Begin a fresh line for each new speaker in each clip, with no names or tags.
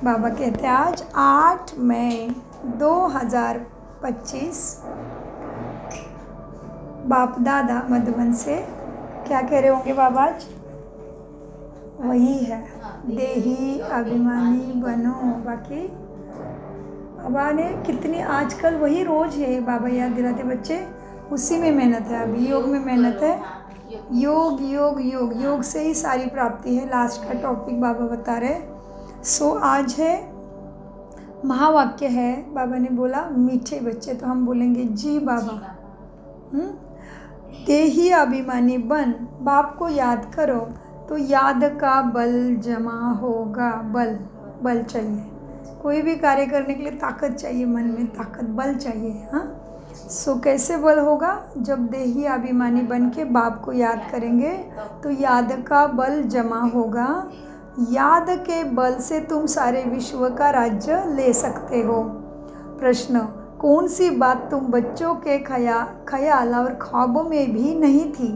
बाबा कहते हैं आज 8 मई 2025 बाप दादा मधुबन से क्या कह रहे होंगे बाबा आज? वही है, देही अभिमानी बनो। बाकी बाबा ने कितनी आजकल वही रोज है, बाबा याद दिलाते बच्चे उसी में मेहनत है। अभी योग में मेहनत है, योग योग योग योग से ही सारी प्राप्ति है। लास्ट का टॉपिक बाबा बता रहे। सो आज है महावाक्य है, बाबा ने बोला मीठे बच्चे, तो हम बोलेंगे जी बाबा। देही अभिमानी बन, बाप को याद करो तो याद का बल जमा होगा। बल चाहिए, कोई भी कार्य करने के लिए ताकत चाहिए, मन में ताकत बल चाहिए। हाँ, सो कैसे बल होगा? जब देही अभिमानी बन के बाप को याद करेंगे तो याद का बल जमा होगा। याद के बल से तुम सारे विश्व का राज्य ले सकते हो। प्रश्न, कौन सी बात तुम बच्चों के ख्याल और ख्वाबों में भी नहीं थी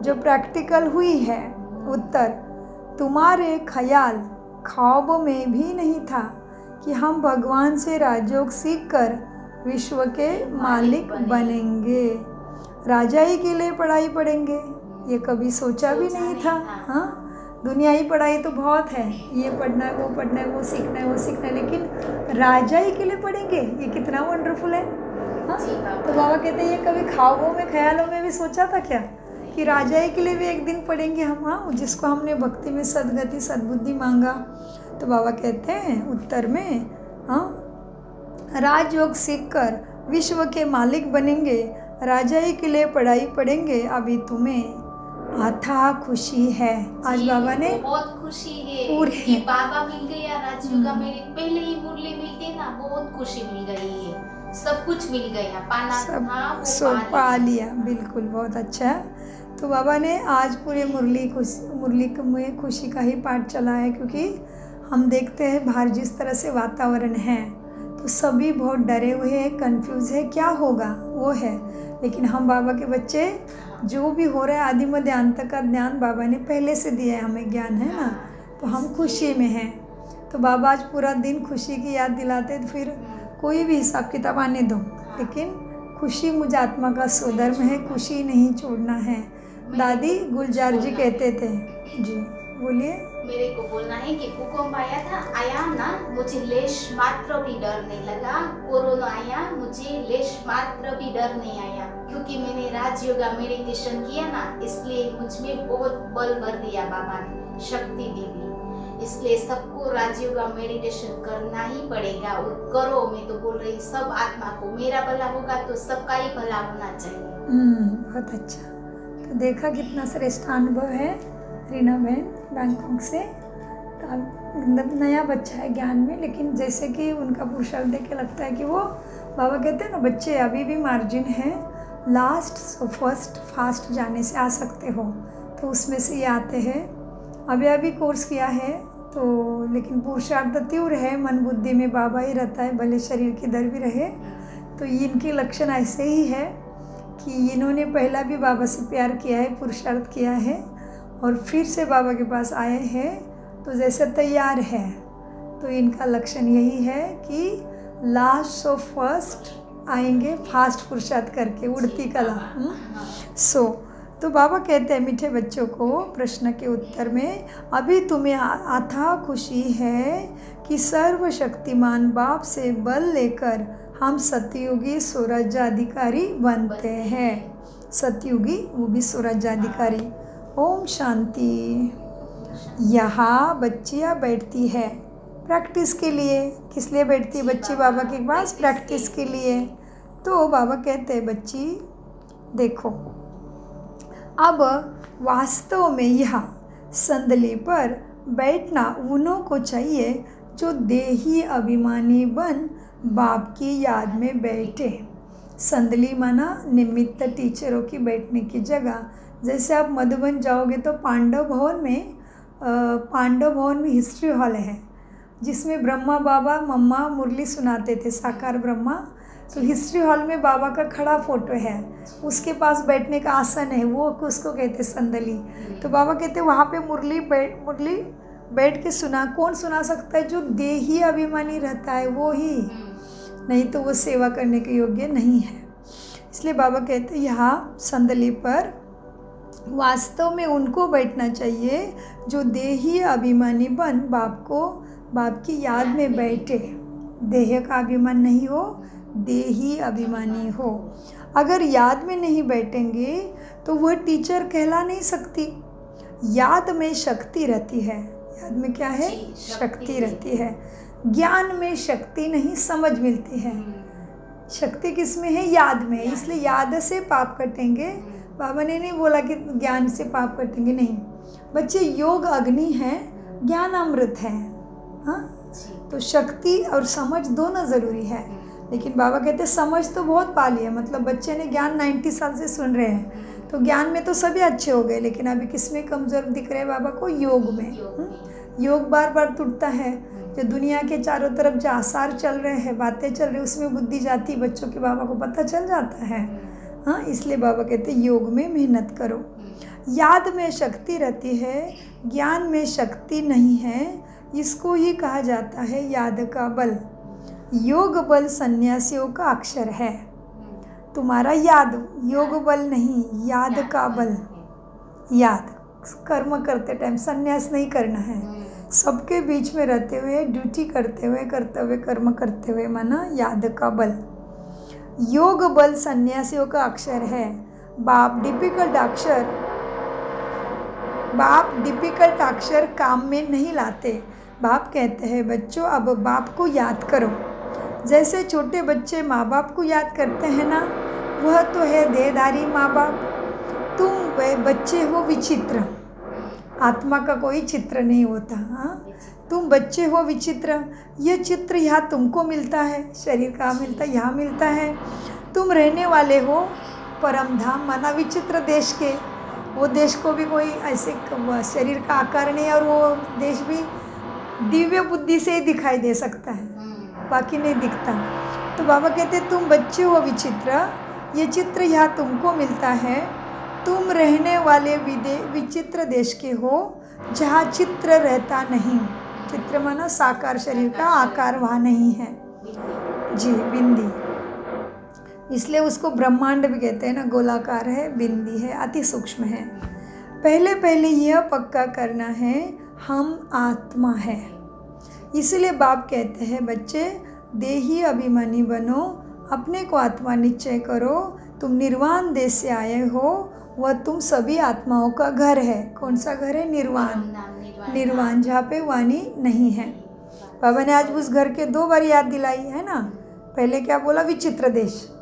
जो प्रैक्टिकल हुई है? उत्तर, तुम्हारे ख्याल ख्वाबों में भी नहीं था कि हम भगवान से राजयोग सीखकर विश्व के मालिक बनेंगे, राजाई के लिए पढ़ाई पढ़ेंगे। ये कभी सोचा भी नहीं था। हाँ, दुनियाई पढ़ाई तो बहुत है, ये पढ़ना है, वो पढ़ना है, वो सीखना है, वो सीखना है, लेकिन राजाई के लिए पढ़ेंगे, ये कितना वंडरफुल है। हाँ, तो बाबा कहते हैं ये कभी ख्वाबों में ख्यालों में भी सोचा था क्या कि राजाई के लिए भी एक दिन पढ़ेंगे हम? हाँ, जिसको हमने भक्ति में सदगति सद्बुद्धि मांगा। तो बाबा कहते हैं उत्तर में, हाँ, राजयोग सीखकर विश्व के मालिक बनेंगे, राजाई के लिए पढ़ाई पढ़ेंगे। अभी तुम्हें अथाह खुशी है। आज बाबा ने
बहुत खुशी है
पूरे
कि बाबा मिल गया राजयोग का। मेरे पहले ही मुरली मिलती ना, बहुत खुशी मिल गई है, सब कुछ मिल गया, पाना था
सब पा लिया। बिल्कुल, बहुत अच्छा। तो बाबा ने आज पूरे मुरली में खुशी का ही पाठ चला है, क्योंकि हम देखते हैं बाहर जिस तरह से वातावरण है तो सभी बहुत डरे हुए हैं, कंफ्यूज है, क्या होगा वो है। लेकिन हम बाबा के बच्चे, जो भी हो रहा है आदि मध्य अंत का ज्ञान बाबा ने पहले से दिया है, हमें ज्ञान है ना, तो हम खुशी में हैं। तो बाबा आज पूरा दिन खुशी की याद दिलाते, तो फिर कोई भी हिसाब किताब आने दो, लेकिन खुशी मुझ आत्मा का स्वधर्म है, खुशी नहीं छोड़ना है। दादी गुलजार जी कहते थे। जी बोलिए।
मेरे को बोलना है कि भूकंप आया ना, मुझे लेश मात्र भी डर नहीं लगा। कोरोना आया, मुझे लेश मात्र भी डर नहीं आया, क्योंकि मैंने राजयोगा मेडिटेशन किया ना, इसलिए मुझ में बहुत बल भर दिया बाबा ने, शक्ति दे दी। इसलिए सबको राजयोगा मेडिटेशन करना ही पड़ेगा, और करो। मैं तो बोल रही सब आत्मा को, मेरा भला होगा तो सबका ही भला होना चाहिए।
बहुत अच्छा। तो देखा कितना श्रेष्ठ अनुभव है रीना बहन बैंकॉक से। तो नया बच्चा है ज्ञान में, लेकिन जैसे कि उनका पुरुषार्थ देख के लगता है कि वो, बाबा कहते हैं ना, बच्चे अभी भी मार्जिन है, लास्ट फर्स्ट फास्ट जाने से आ सकते हो, तो उसमें से ये आते हैं। अभी कोर्स किया है तो, लेकिन पुरुषार्थ तीव्र है, मन बुद्धि में बाबा ही रहता है, भले शरीर की दर भी रहे। तो इनके लक्षण ऐसे ही है कि इन्होंने पहला भी बाबा से प्यार किया है, पुरुषार्थ किया है, और फिर से बाबा के पास आए हैं, तो जैसे तैयार है। तो इनका लक्षण यही है कि लास्ट ऑफ फर्स्ट आएंगे, फास्ट पुरुषार्थ करके, उड़ती कला। तो बाबा कहते हैं मीठे बच्चों को प्रश्न के उत्तर में, अभी तुम्हें अथाह खुशी है कि सर्वशक्तिमान बाप से बल लेकर हम सतयुगी स्वराज्याधिकारी बनते हैं। सतयुगी, वो भी स्वराज्याधिकारी। ओम शांति। यहाँ बच्चियाँ बैठती है प्रैक्टिस के लिए। किस लिए बैठती है बच्ची बाबा के पास? प्रैक्टिस के लिए। तो बाबा कहते हैं बच्ची देखो, अब वास्तव में यहाँ संदली पर बैठना उन्हों को चाहिए जो देही अभिमानी बन बाप की याद में बैठे। संदली माना निमित्त टीचरों की बैठने की जगह। जैसे आप मधुबन जाओगे तो पांडव भवन में हिस्ट्री हॉल है, जिसमें ब्रह्मा बाबा मम्मा मुरली सुनाते थे, साकार ब्रह्मा। तो हिस्ट्री हॉल में बाबा का खड़ा फोटो है, उसके पास बैठने का आसन है, वो उसको कहते संदली। तो बाबा कहते वहाँ पे मुरली बैठ के सुना। कौन सुना सकता है? जो देही अभिमानी रहता है वो ही, नहीं तो वो सेवा करने के योग्य नहीं है। इसलिए बाबा कहते हैं यहाँ संदली पर वास्तव में उनको बैठना चाहिए जो देही अभिमानी बन बाप की याद में बैठे। देह का अभिमान नहीं हो, देही अभिमानी हो। अगर याद में नहीं बैठेंगे तो वह टीचर कहला नहीं सकती। याद में शक्ति रहती है। याद में क्या है? शक्ति रहती है। ज्ञान में शक्ति नहीं, समझ मिलती है। शक्ति किस में है? याद में। इसलिए याद से पाप कटेंगे। बाबा ने नहीं बोला कि ज्ञान से पाप कटेंगे, नहीं। बच्चे, योग अग्नि है, ज्ञान अमृत है। हाँ, तो शक्ति और समझ दोनों ज़रूरी है। लेकिन बाबा कहते समझ तो बहुत पा लिया, मतलब बच्चे ने ज्ञान 90 साल से सुन रहे हैं, तो ज्ञान में तो सभी अच्छे हो गए, लेकिन अभी किस में कमज़ोर दिख रहे हैं बाबा को? योग में। योग बार बार टूटता है। जो दुनिया के चारों तरफ जो आसार चल रहे हैं, बातें चल रही, उसमें बुद्धि जाती बच्चों के बाबा को पता चल जाता है। हाँ, इसलिए बाबा कहते योग में मेहनत करो। याद में शक्ति रहती है, ज्ञान में शक्ति नहीं है। इसको ही कहा जाता है याद का बल। योग बल सन्यासियों का अक्षर है। तुम्हारा याद, योग बल नहीं, याद का बल। याद कर्म करते टाइम सन्यास नहीं करना है। सबके बीच में रहते हुए, ड्यूटी करते हुए, कर्तव्य कर्म करते हुए, माना याद का बल। योग बल सन्यासियों का अक्षर है। बाप डिफिकल्ट अक्षर काम में नहीं लाते। बाप कहते हैं बच्चों, अब बाप को याद करो। जैसे छोटे बच्चे माँ बाप को याद करते हैं ना, वह तो है देहधारी माँ बाप। तुम वे बच्चे हो विचित्र, आत्मा का कोई चित्र नहीं होता। हाँ, तुम बच्चे हो विचित्र। ये चित्र यहाँ तुमको मिलता है, शरीर का मिलता है, यहाँ मिलता है। तुम रहने वाले हो परम धाम, माना विचित्र देश के। वो देश को भी कोई ऐसे शरीर का आकार नहीं, और वो देश भी दिव्य बुद्धि से ही दिखाई दे सकता है, बाकी नहीं दिखता। तो बाबा कहते तुम बच्चे हो विचित्र, ये चित्र यहाँ तुमको मिलता है। तुम रहने वाले विचित्र देश के हो, जहाँ चित्र रहता नहीं। चित्र माना साकार शरीर का आकार वहाँ नहीं है जी, बिंदी। इसलिए उसको ब्रह्मांड भी कहते हैं ना, गोलाकार है, बिंदी है, अति सूक्ष्म है। पहले पहले यह पक्का करना है हम आत्मा है। इसलिए बाप कहते हैं बच्चे देही अभिमानी बनो, अपने को आत्मा निश्चय करो। तुम निर्वाण देश से आए हो, वह तुम सभी आत्माओं का घर है। कौन सा घर है? निर्वाण। निर्वाण, जहाँ पे वाणी नहीं है। बाबा ने आज उस घर के 2 बार याद दिलाई है ना। पहले क्या बोला? विचित्र देश।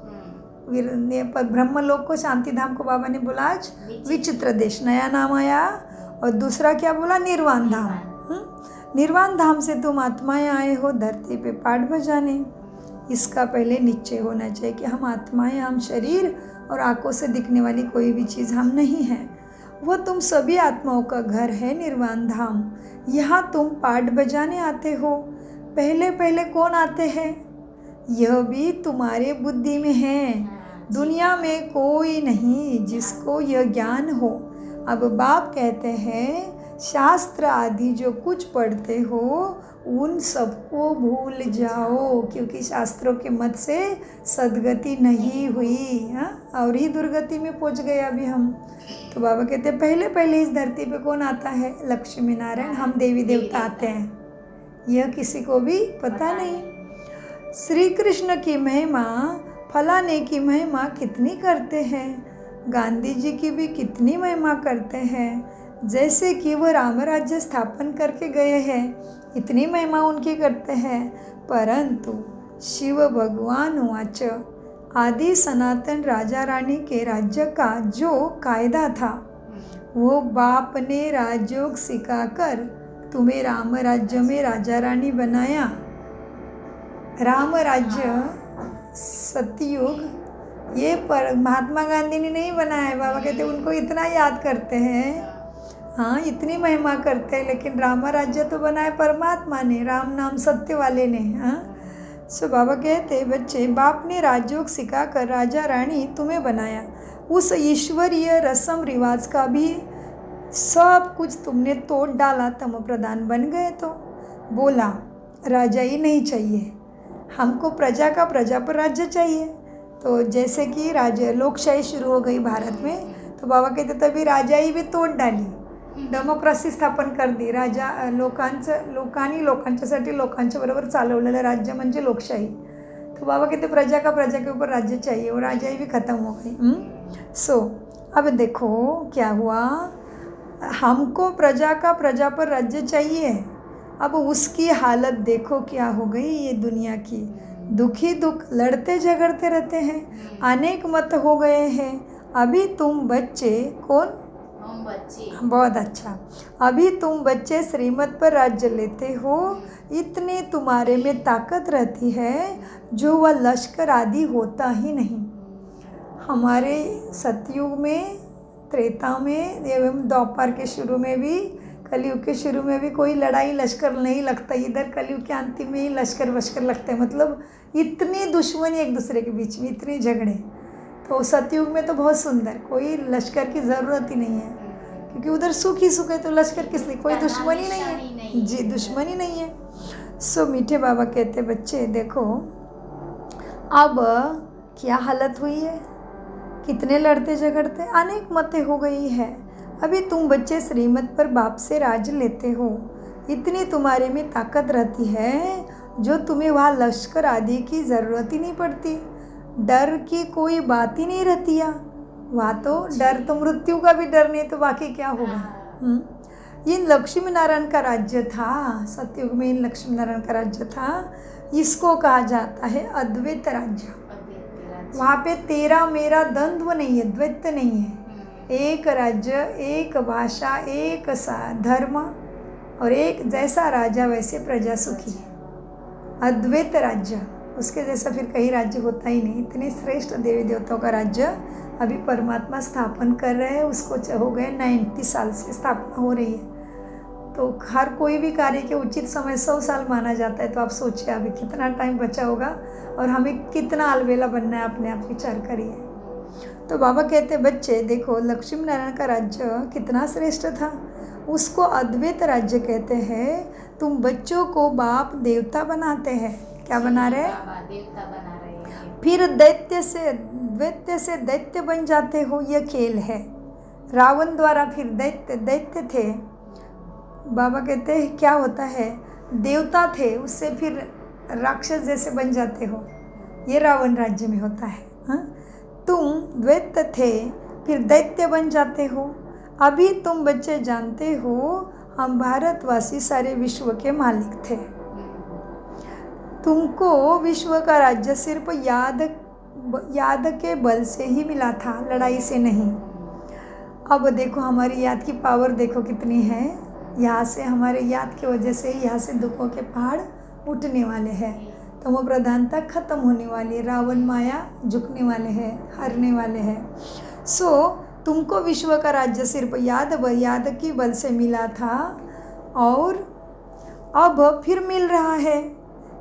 ब्रह्मलोक को, शांति धाम को बाबा ने बोला आज विचित्र देश, नया नाम आया। और दूसरा क्या बोला? निर्वाण धाम। निर्वाण धाम से तुम आत्माएं आए हो धरती पे पाठ बजाने। इसका पहले निश्चय होना चाहिए कि हम आत्माएं, हम शरीर और आंखों से दिखने वाली कोई भी चीज़ हम नहीं हैं। वो तुम सभी आत्माओं का घर है निर्वाण धाम। यहाँ तुम पाठ बजाने आते हो। पहले पहले कौन आते हैं? यह भी तुम्हारे बुद्धि में है। दुनिया में कोई नहीं जिसको यह ज्ञान हो। अब बाप कहते हैं शास्त्र आदि जो कुछ पढ़ते हो उन सबको भूल जाओ, क्योंकि शास्त्रों के मत से सद्गति नहीं हुई। हाँ, और ही दुर्गति में पहुंच गए अभी हम। तो बाबा कहते हैं पहले पहले इस धरती पे कौन आता है? लक्ष्मी नारायण, हम देवी देवता आते हैं। यह किसी को भी पता नहीं। श्री कृष्ण की महिमा, फलाने की महिमा कितनी करते हैं। गांधी जी की भी कितनी महिमा करते हैं। जैसे कि वो राम राज्य स्थापन करके गए हैं, इतनी महिमा उनकी करते हैं। परंतु शिव भगवान वाच, आदि सनातन राजा रानी के राज्य का जो कायदा था, वो बाप ने राजयोग सिखाकर तुम्हें राम राज्य में राजा रानी बनाया। राम राज्य सतयुग ये पर महात्मा गांधी ने नहीं बनाया। बाबा कहते उनको इतना याद करते हैं, हाँ, इतनी महिमा करते हैं, लेकिन राम राज्य तो बनाया परमात्मा ने, राम नाम सत्य वाले ने। हाँ, सो बाबा कहते बच्चे, बाप ने राजयोग सिखाकर राजा रानी तुम्हें बनाया। उस ईश्वरीय रस्म रिवाज का भी सब कुछ तुमने तोड़ डाला, तम प्रधान बन गए। तो बोला राजा ही नहीं चाहिए, हमको प्रजा का प्रजा पर राज्य चाहिए। तो जैसे कि राज्य लोकशाही शुरू हो गई भारत में, तो बाबा कहते तभी राजाई भी तोड डाली, डेमोक्रेसी स्थापन कर दी। राजा लोकांच्यासाठी लोकांच्या बरोबर चालवलेलं राज्य म्हणजे लोकशाही। तो बाबा कहते प्रजा का प्रजा के ऊपर राज्य चाहिए, वो राजाई भी ख़त्म हो गई। सो अब देखो क्या हुआ, हमको प्रजा का प्रजा पर राज्य चाहिए। अब उसकी हालत देखो क्या हो गई ये दुनिया की, दुखी दुख लड़ते झगड़ते रहते हैं, अनेक मत हो गए हैं। अभी तुम बच्चे कौन,
हम बच्चे,
बहुत अच्छा, अभी तुम बच्चे श्रीमत पर राज्य लेते हो, इतने तुम्हारे में ताकत रहती है जो वह लश्कर आदि होता ही नहीं। हमारे सतयुग में, त्रेता में एवं द्वापर के शुरू में भी, कलयुग के शुरू में भी कोई लड़ाई लश्कर नहीं लगता। इधर कलयुग के अंतिम में ही लश्कर वश्कर लगते हैं, मतलब इतनी दुश्मनी एक दूसरे के बीच में, इतने झगड़े। तो सतयुग में तो बहुत सुंदर, कोई लश्कर की ज़रूरत ही नहीं है, क्योंकि उधर सुख ही सुख है, तो लश्कर किस लिए, कोई दुश्मनी नहीं है जी, दुश्मनी नहीं है। सो मीठे बाबा कहते बच्चे देखो अब क्या हालत हुई है, कितने लड़ते झगड़ते, अनेक मतें हो गई है। अभी तुम बच्चे श्रीमत पर बाप से राज लेते हो, इतनी तुम्हारे में ताकत रहती है जो तुम्हें वहाँ लश्कर आदि की ज़रूरत ही नहीं पड़ती, डर की कोई बात ही नहीं रहती है वहाँ। तो डर तो मृत्यु का भी डर नहीं, तो बाकी क्या होगा। ये लक्ष्मी नारायण का राज्य था, सतयुग में इन लक्ष्मी नारायण का राज्य था। इसको कहा जाता है अद्वैत राज्य। वहाँ पे तेरा मेरा द्वंद्व नहीं है, द्वैत नहीं है, एक राज्य, एक भाषा, एक धर्म और एक जैसा राजा वैसे प्रजा सुखी। अद्वैत राज्य, उसके जैसा फिर कहीं राज्य होता ही नहीं। इतने श्रेष्ठ देवी देवताओं का राज्य अभी परमात्मा स्थापन कर रहे हैं, उसको हो गए 90 साल से स्थापना हो रही है। तो हर कोई भी कार्य के उचित समय 100 साल माना जाता है। तो आप सोचिए अभी कितना टाइम बचा होगा और हमें कितना अलबेला बनना है, अपने आप विचार करिए। तो बाबा कहते बच्चे देखो लक्ष्मी नारायण का राज्य कितना श्रेष्ठ था, उसको अद्वैत राज्य कहते हैं। तुम बच्चों को बाप देवता बनाते हैं, क्या बना रहे हैं,
देवता बना रहे हैं।
फिर दैत्य से दैत्य बन जाते हो, यह खेल है। रावण द्वारा फिर दैत्य थे। बाबा कहते हैं क्या होता है, देवता थे उससे फिर राक्षस जैसे बन जाते हो, ये रावण राज्य में होता है। हाँ, तुम द्वैत थे फिर दैत्य बन जाते हो। अभी तुम बच्चे जानते हो हम भारतवासी सारे विश्व के मालिक थे। तुमको विश्व का राज्य सिर्फ याद के बल से ही मिला था, लड़ाई से नहीं। अब देखो हमारी याद की पावर देखो कितनी है। यहाँ से हमारे याद की वजह से यहाँ से दुखों के पहाड़ उठने वाले हैं, तमो प्रधानता खत्म होने वाली है, रावण माया झुकने वाले हैं, हारने वाले हैं। सो तुमको विश्व का राज्य सिर्फ याद की बल से मिला था और अब फिर मिल रहा है,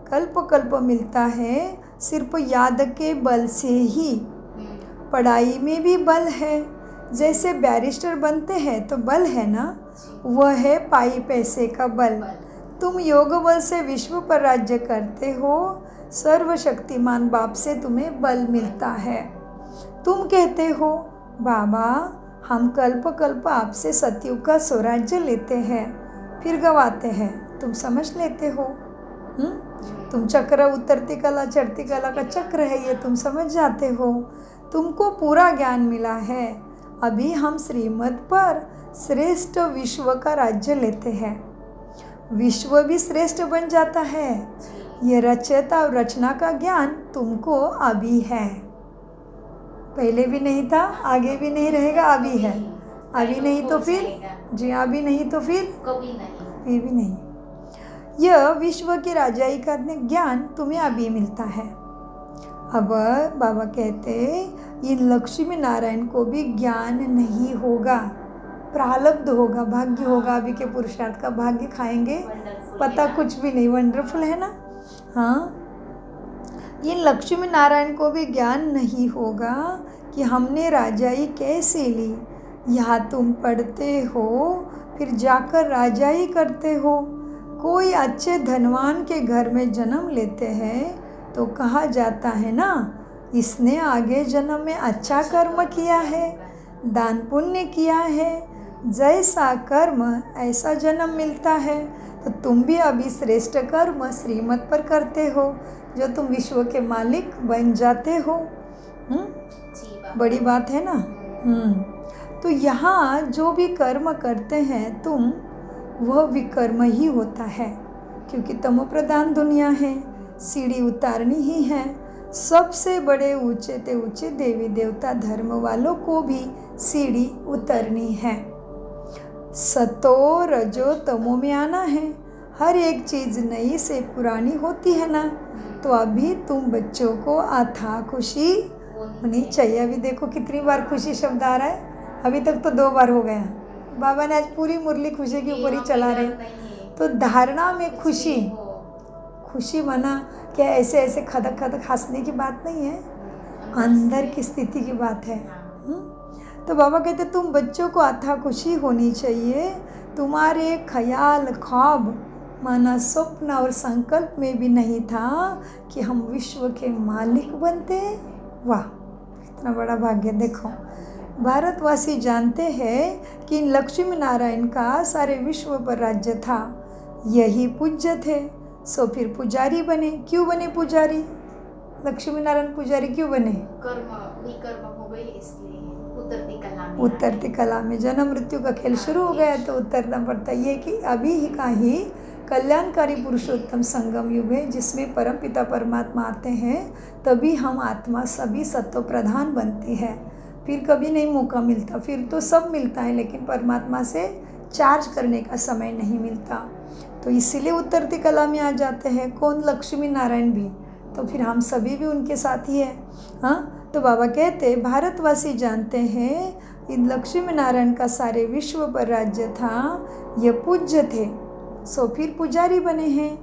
कल्प मिलता है सिर्फ याद के बल से ही। पढ़ाई में भी बल है, जैसे बैरिस्टर बनते हैं तो बल है ना, वह है पाई पैसे का बल। तुम योग बल से विश्व पर राज्य करते हो, सर्वशक्तिमान बाप से तुम्हें बल मिलता है। तुम कहते हो बाबा हम कल्प आपसे सतयुग का स्वराज्य लेते हैं, फिर गवाते हैं, तुम समझ लेते हो। तुम चक्र उतरती कला चढ़ती कला का चक्र है ये, तुम समझ जाते हो। तुमको पूरा ज्ञान मिला है। अभी हम श्रीमत पर श्रेष्ठ विश्व का राज्य लेते हैं, विश्व भी श्रेष्ठ बन जाता है। ये रचयिता और रचना का ज्ञान तुमको अभी है, पहले भी नहीं था, आगे भी नहीं रहेगा, अभी है। अभी नहीं तो फिर जी, अभी नहीं तो फिर कभी भी नहीं। यह विश्व की राजाई का ज्ञान तुम्हें अभी मिलता है। अब बाबा कहते इन लक्ष्मी नारायण को भी ज्ञान नहीं होगा, प्रारब्ध होगा, भाग्य होगा। अभी के पुरुषार्थ का भाग्य खाएंगे, पता कुछ भी नहीं, वंडरफुल है ना। हाँ, इन लक्ष्मी नारायण को भी ज्ञान नहीं होगा कि हमने राजाई कैसे ली, यहाँ तुम पढ़ते हो फिर जाकर राजाई करते हो। कोई अच्छे धनवान के घर में जन्म लेते हैं तो कहा जाता है ना, इसने आगे जन्म में अच्छा कर्म किया है, दान पुण्य किया है, जैसा कर्म ऐसा जन्म मिलता है। तो तुम भी अभी श्रेष्ठ कर्म श्रीमत पर करते हो जो तुम विश्व के मालिक बन जाते हो। बड़ी बात है ना। तो यहाँ जो भी कर्म करते हैं तुम, वह विकर्म ही होता है, क्योंकि तमो प्रधान दुनिया है, सीढ़ी उतारनी ही है। सबसे बड़े ऊंचे ते ऊंचे देवी देवता धर्म वालों को भी सीढ़ी उतरनी है। सतो रजो तमो में आना है। हर एक चीज़ नई से पुरानी होती है ना, तो अभी तुम बच्चों को अथाह खुशी होनी चाहिए। अभी देखो कितनी बार खुशी शब्द आ रहा है, अभी तक तो 2 बार हो गया। बाबा ने आज पूरी मुरली खुशी के ऊपर ही चला रहे। तो धारणा में खुशी, खुशी माना क्या ऐसे ऐसे खदक खदक हंसने की बात नहीं है, अंदर की स्थिति की बात है। तो बाबा कहते तुम बच्चों को अथाह खुशी होनी चाहिए। तुम्हारे ख्याल ख्वाब माना स्वप्न और संकल्प में भी नहीं था कि हम विश्व के मालिक बनते। वाह, इतना बड़ा भाग्य। देखो भारतवासी जानते हैं कि लक्ष्मी नारायण का सारे विश्व पर राज्य था, यही पूज्य थे, सो फिर पुजारी बने। क्यों बने पुजारी? लक्ष्मी नारायण पुजारी क्यों बने?
विकर्म हो गई इसलिए
उतरती कला में जन्म मृत्यु का खेल शुरू हो गया, तो उतरना पड़ता। ये कि अभी ही का ही कल्याणकारी पुरुषोत्तम संगम युग है, जिसमें परम पिता परमात्मा आते हैं, तभी हम आत्मा सभी सत्व प्रधान बनती है। फिर कभी नहीं मौका मिलता, फिर तो सब मिलता है, लेकिन परमात्मा से चार्ज करने का समय नहीं मिलता। तो इसीलिए उतरती कला में आ जाते हैं। कौन? लक्ष्मी नारायण भी, तो फिर हम सभी भी उनके साथ ही है। हाँ, तो बाबा कहते भारतवासी जानते हैं इन लक्ष्मी नारायण का सारे विश्व पर राज्य था, ये पूज्य थे, सो फिर पुजारी बने हैं।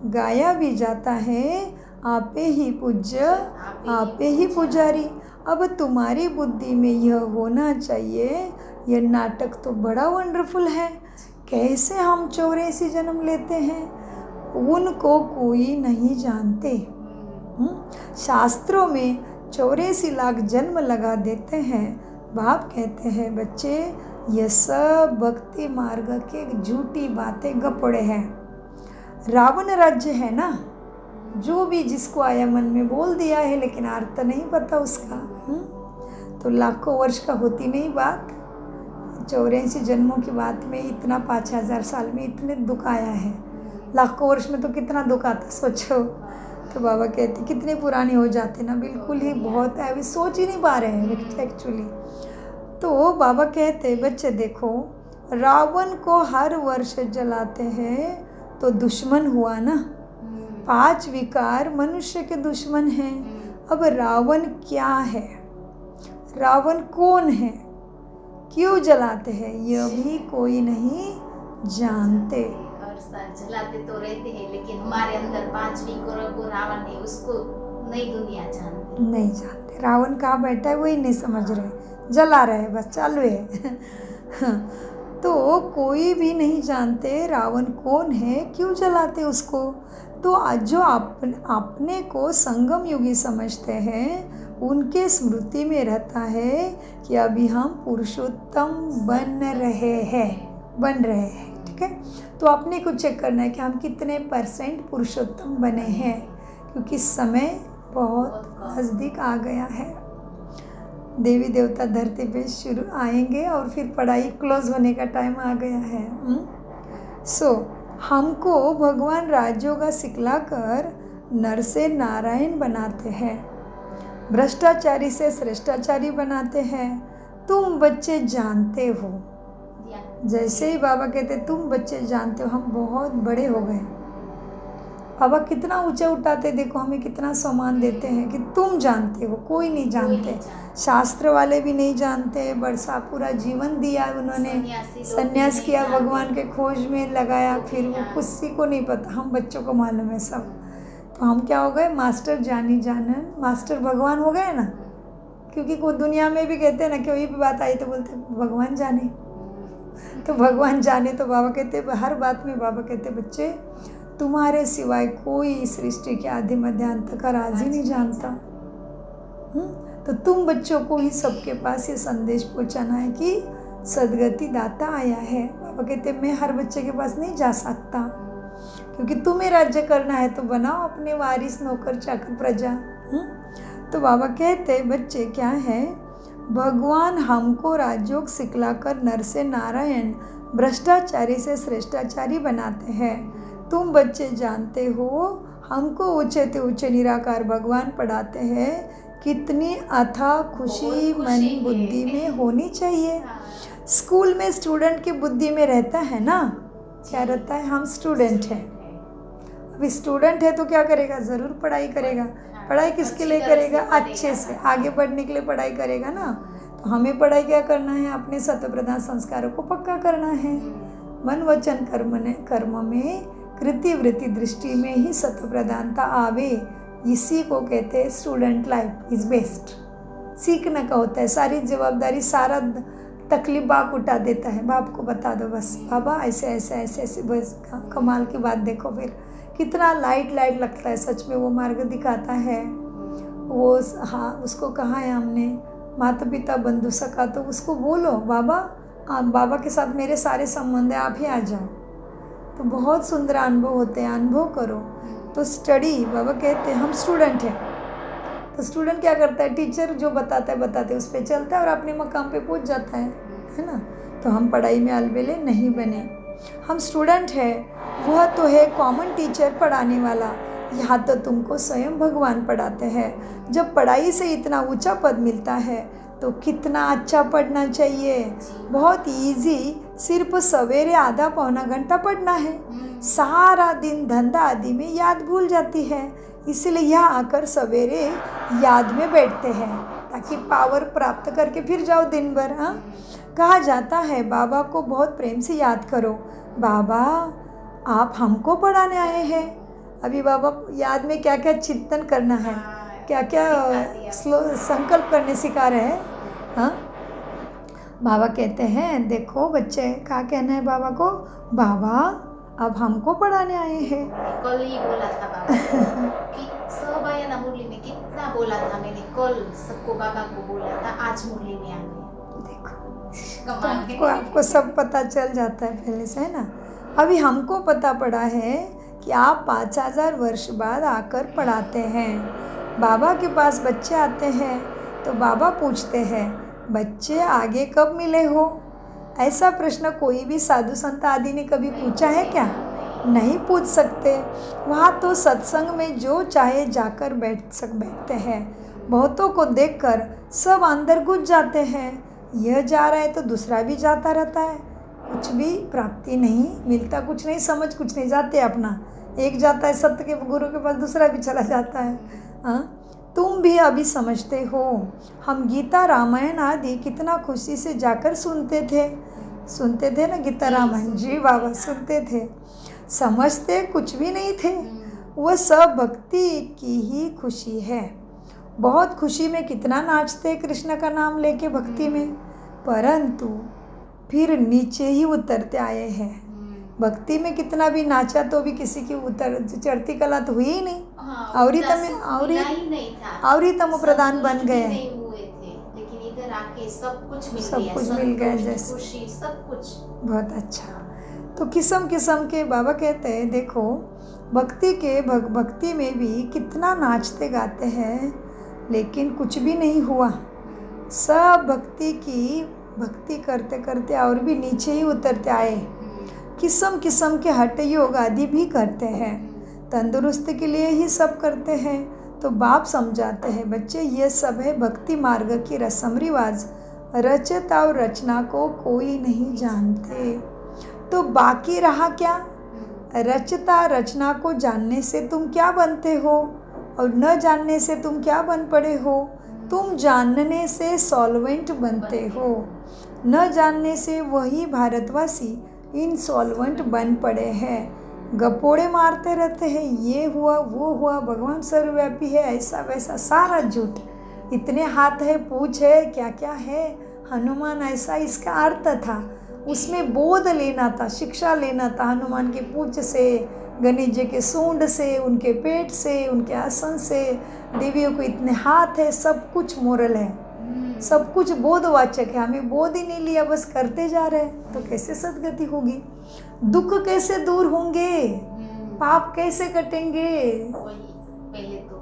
गाया भी जाता है आपे ही पूज्य आपे ही पुजारी। अब तुम्हारी बुद्धि में यह होना चाहिए, यह नाटक तो बड़ा वंडरफुल है। कैसे हम 84 जन्म लेते हैं, उनको कोई नहीं जानते। शास्त्रों में 84 लाख जन्म लगा देते हैं। बाप कहते हैं बच्चे ये सब भक्ति मार्ग के झूठी बातें गपड़े हैं। रावण राज्य है ना, जो भी जिसको आया मन में बोल दिया है, लेकिन अर्थ नहीं पता उसका। तो लाखों वर्ष का होती नहीं बात, 84 जन्मों की बात में इतना 5000 साल में इतने दुख आया है। लाखों वर्ष में तो कितना दुख आता, सोचो। तो बाबा कहते कितने पुराने हो जाते ना, बिल्कुल ही बहुत है, अभी सोच ही नहीं पा रहे हैं एक्चुअली। तो बाबा कहते बच्चे देखो, रावण को हर वर्ष जलाते हैं तो दुश्मन हुआ ना। 5 विकार मनुष्य के दुश्मन हैं। अब रावण क्या है, रावण कौन है, क्यों जलाते हैं, यह भी कोई नहीं जानते।
जलाते तो रहते हैं, लेकिन हमारे अंदर 5 विकारों को रावण है, उसको नई दुनिया जानती
नहीं जानते। रावण कहाँ बैठा है वही नहीं समझ रहे, जला रहे, बस चालू है। तो कोई भी नहीं जानते रावण कौन है, क्यों जलाते उसको। तो जो अपने को संगम युगी समझते हैं, उनके स्मृति में रहता है कि अभी हम पुरुषोत्तम बन रहे हैं। ठीक है, तो अपने को चेक करना है कि हम कितने % पुरुषोत्तम बने हैं, क्योंकि समय बहुत नज़दीक आ गया है। देवी देवता धरती पे शुरू आएंगे और फिर पढ़ाई क्लोज होने का टाइम आ गया है। सो हमको भगवान राजयोगा सिखलाकर नर से नारायण बनाते हैं, भ्रष्टाचारी से श्रेष्ठाचारी बनाते हैं। तुम बच्चे जानते हो, जैसे ही बाबा कहते तुम बच्चे जानते हो, हम बहुत बड़े हो गए। बाबा कितना ऊंचा उठाते, देखो हमें कितना सम्मान देते हैं कि तुम जानते हो, कोई नहीं जानते। शास्त्र वाले भी नहीं जानते। बरसा पूरा जीवन दिया उन्होंने, संन्यास किया, भगवान के खोज में लगाया, फिर वो किसी को नहीं पता, हम बच्चों को मालूम है सब। तो हम क्या हो गए, मास्टर जानी जानन, मास्टर भगवान हो गए ना। क्योंकि वो दुनिया में भी कहते हैं ना, कोई भी बात आई तो बोलते हैं भगवान जाने। तो भगवान जाने तो बाबा कहते, हर बात में बाबा कहते बच्चे तुम्हारे सिवाय कोई इस सृष्टि के आदि मध्य अंत का राज ही नहीं जानता। तो तुम बच्चों को ही सबके पास ये संदेश पहुंचाना है कि सदगति दाता आया है। बाबा कहते मैं हर बच्चे के पास नहीं जा सकता, क्योंकि तुम्हें राज्य करना है तो बनाओ अपने वारिस नौकर चाकर प्रजा। तो बाबा कहते बच्चे क्या है, भगवान हमको राजयोग सिखलाकर नर से नारायण, भ्रष्टाचारी से श्रेष्ठाचारी बनाते हैं। तुम बच्चे जानते हो हमको ऊंचे से ऊंचे निराकार भगवान पढ़ाते हैं। कितनी अथाह खुशी मन बुद्धि में होनी चाहिए। स्कूल में स्टूडेंट की बुद्धि में रहता है ना, क्या रहता है, हम स्टूडेंट हैं। अभी स्टूडेंट है तो क्या करेगा, ज़रूर पढ़ाई करेगा। पढ़ाई किसके लिए करेगा, अच्छे से आगे बढ़ने के लिए पढ़ाई करेगा ना। तो हमें पढ़ाई क्या करना है, अपने सत्व प्रधान संस्कारों को पक्का करना है। मन वचन कर्म में कृति वृत्ति दृष्टि में ही सत्व प्रधानता आवे, इसी को कहते हैं स्टूडेंट लाइफ इज़ बेस्ट। सीखने का होता है, सारी जवाबदारी सारा तकलीफ बाप उठा देता है। बाप को बता दो बस, बाबा ऐसे ऐसे ऐसे ऐसे, बस कमाल की बात देखो फिर कितना लाइट लगता है। सच में वो मार्ग दिखाता है। वो हाँ उसको कहा है हमने, माता पिता बंधु सखा, तो उसको बोलो बाबा बाबा के साथ मेरे सारे संबंध है, आप ही आ जाओ। तो बहुत सुंदर अनुभव होते हैं, अनुभव करो। तो स्टडी बाबा कहते हैं हम स्टूडेंट हैं, तो स्टूडेंट क्या करता है, टीचर जो बताता है उस पर चलता है और अपने मकाम पे पहुंच जाता है ना। तो हम पढ़ाई में अलबेले नहीं बने, हम स्टूडेंट है। वह तो है कॉमन टीचर पढ़ाने वाला, यहाँ तो तुमको स्वयं भगवान पढ़ाते हैं। जब पढ़ाई से इतना ऊंचा पद मिलता है तो कितना अच्छा पढ़ना चाहिए। बहुत इजी, सिर्फ सवेरे आधा पौना घंटा पढ़ना है। सारा दिन धंधा आदि में याद भूल जाती है, इसलिए यहाँ आकर सवेरे याद में बैठते हैं ताकि पावर प्राप्त करके फिर जाओ दिन भर। हाँ, कहा जाता है बाबा को बहुत प्रेम से याद करो, बाबा आप हमको पढ़ाने आए हैं। अभी बाबा याद में क्या क्या चिंतन करना है, क्या क्या संकल्प करने सिखा रहे हैं। हाँ, बाबा कहते हैं देखो बच्चे, क्या कहना है बाबा को, बाबा अब हमको पढ़ाने आए हैं।
कल ही बोला था बाबा कि सब आया ना मुरली में, कितना बोला था मैंने, कल सबको बाबा को बोला था, आज मुरली में आ गए। देखो
तो आपको सब पता चल जाता है पहले से, है ना। अभी हमको पता पड़ा है कि आप 5000 वर्ष बाद आकर पढ़ाते हैं। बाबा के पास बच्चे आते हैं तो बाबा पूछते हैं बच्चे आगे कब मिले हो। ऐसा प्रश्न कोई भी साधु संत आदि ने कभी पूछा है क्या, नहीं पूछ सकते। वहाँ तो सत्संग में जो चाहे जाकर बैठते हैं। बहुतों को देखकर सब अंदर घुस जाते हैं, यह जा रहा है तो दूसरा भी जाता रहता है, कुछ भी प्राप्ति नहीं मिलता, कुछ नहीं समझ, कुछ नहीं, जाते अपना। एक जाता है सत्य के गुरु के पास, दूसरा भी चला जाता है। हाँ, तुम भी अभी समझते हो, हम गीता रामायण आदि कितना खुशी से जाकर सुनते थे ना, गीता रामायण जी बाबा सुनते थे, समझते कुछ भी नहीं थे। वह सब भक्ति की ही खुशी है। बहुत खुशी में कितना नाचते कृष्ण का नाम लेके भक्ति में, परंतु फिर नीचे ही उतरते आए हैं। भक्ति में कितना भी नाचा तो भी किसी की चढ़ती कला तो हुई ही नहीं। और तमो प्रधान बन गए,
लेकिन इधर आके सब कुछ
मिल गया जैसे
खुशी, सब कुछ
बहुत अच्छा। तो किस्म किस्म के बाबा कहते हैं देखो, भक्ति में भी कितना नाचते गाते हैं, लेकिन कुछ भी नहीं हुआ। सब भक्ति करते करते और भी नीचे ही उतरते आए। किस्म किस्म के हठ योग आदि भी करते हैं, तंदुरुस्ती के लिए ही सब करते हैं। तो बाप समझाते हैं बच्चे ये सब है भक्ति मार्ग की रस्म रिवाज, रचता और रचना को कोई नहीं जानते। तो बाकी रहा क्या, रचता रचना को जानने से तुम क्या बनते हो और न जानने से तुम क्या बन पड़े हो। तुम जानने से सॉल्वेंट बनते हो, न जानने से वही भारतवासी इनसॉल्वेंट बन पड़े हैं। गपोड़े मारते रहते हैं, ये हुआ वो हुआ, भगवान सर्वव्यापी है, ऐसा वैसा सारा झूठ। इतने हाथ है, पूछ है, क्या क्या है, हनुमान ऐसा इसका अर्थ था। उसमें बोध लेना था, शिक्षा लेना था हनुमान के पूछ से, गणेश जी के सूंड से, उनके पेट से, उनके आसन से। देवियों को इतने हाथ है, सब कुछ मोरल है, सब कुछ बोधवाचक है। हमें बोध ही नहीं लिया, बस करते जा रहे हैं, तो कैसे सदगति होगी? दुख कैसे दूर होंगे? पाप कैसे कटेंगे?
पहले तो